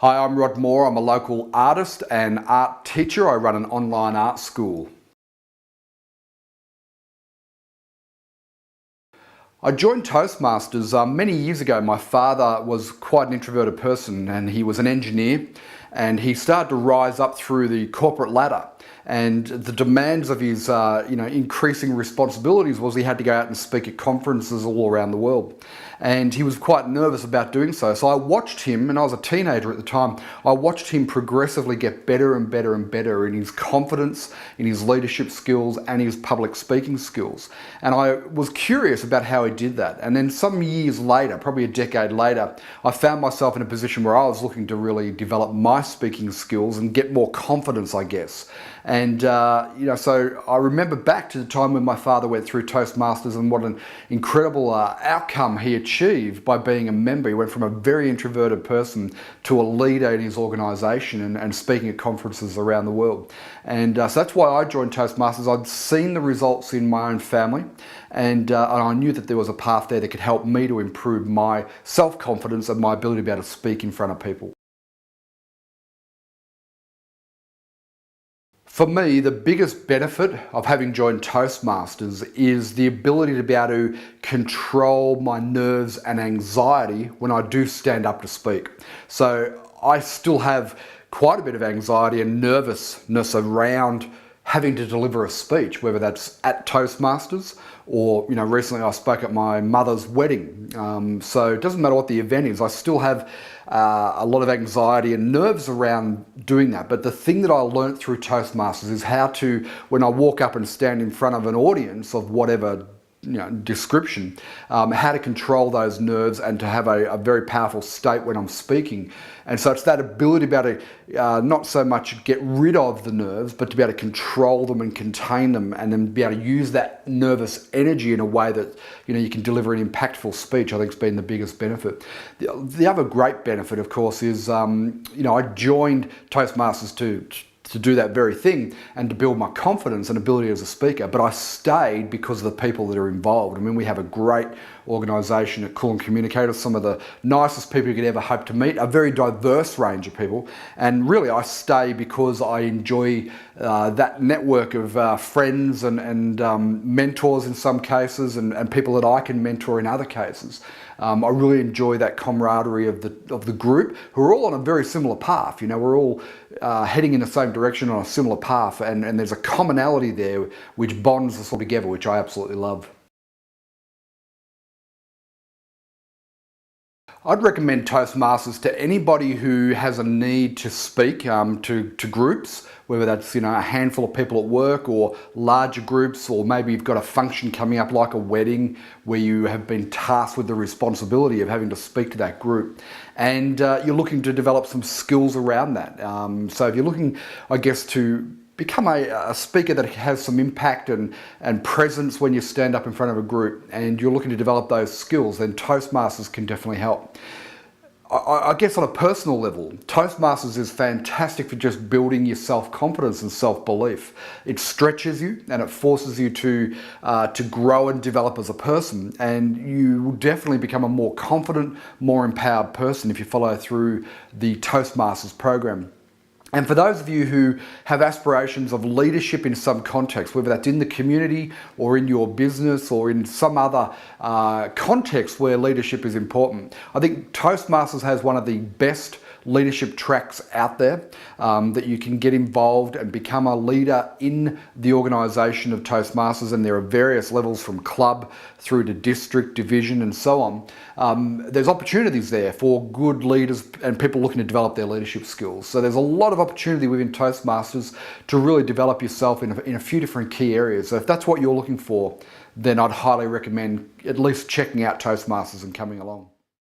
Hi, I'm Rod Moore. I'm a local artist and art teacher. I run an online art school. I joined Toastmasters many years ago. My father was quite an introverted person and he was an engineer, and he started to rise up through the corporate ladder. And the demands of his increasing responsibilities was he had to go out and speak at conferences all around the world. And he was quite nervous about doing so. So I watched him, and I was a teenager at the time, I watched him progressively get better and better and better in his confidence, in his leadership skills and his public speaking skills. And I was curious about how he did that. And then some years later, probably a decade later, I found myself in a position where I was looking to really develop my speaking skills and get more confidence, I guess. And so I remember back to the time when my father went through Toastmasters and what an incredible outcome he achieved by being a member. He went from a very introverted person to a leader in his organisation and speaking at conferences around the world. And so that's why I joined Toastmasters. I'd seen the results in my own family, and I knew that there was a path there that could help me to improve my self-confidence and my ability to be able to speak in front of people. For me, the biggest benefit of having joined Toastmasters is the ability to be able to control my nerves and anxiety when I do stand up to speak. So I still have quite a bit of anxiety and nervousness around having to deliver a speech, whether that's at Toastmasters or, recently I spoke at my mother's wedding. So it doesn't matter what the event is, I still have a lot of anxiety and nerves around doing that. But the thing that I learnt through Toastmasters is how to, when I walk up and stand in front of an audience of whatever description, how to control those nerves and to have a very powerful state when I'm speaking. And so it's that ability to be able to not so much get rid of the nerves, but to be able to control them and contain them, and then be able to use that nervous energy in a way that you can deliver an impactful speech. I think has been the biggest benefit. The other great benefit, of course, is I joined Toastmasters to do that very thing and to build my confidence and ability as a speaker. But I stayed because of the people that are involved. I mean, we have a great organisation at Cool and Communicators, some of the nicest people you could ever hope to meet, a very diverse range of people. And really, I stay because I enjoy that network of friends and mentors in some cases, and people that I can mentor in other cases. I really enjoy that camaraderie of the group, who are all on a very similar path. We're all heading in the same direction on a similar path, and there's a commonality there which bonds us all together, which I absolutely love. I'd recommend Toastmasters to anybody who has a need to speak to groups, whether that's a handful of people at work or larger groups, or maybe you've got a function coming up like a wedding where you have been tasked with the responsibility of having to speak to that group, and you're looking to develop some skills around that. So if you're looking, I guess, to become a speaker that has some impact and presence when you stand up in front of a group, and you're looking to develop those skills, then Toastmasters can definitely help. I guess on a personal level, Toastmasters is fantastic for just building your self-confidence and self-belief. It stretches you and it forces you to grow and develop as a person, and you will definitely become a more confident, more empowered person if you follow through the Toastmasters program. And for those of you who have aspirations of leadership in some context, whether that's in the community or in your business or in some other context where leadership is important, I think Toastmasters has one of the best leadership tracks out there that you can get involved and become a leader in the organisation of Toastmasters. And there are various levels from club through to district, division and so on. There's opportunities there for good leaders and people looking to develop their leadership skills. So there's a lot of opportunity within Toastmasters to really develop yourself in a few different key areas. So if that's what you're looking for, then I'd highly recommend at least checking out Toastmasters and coming along.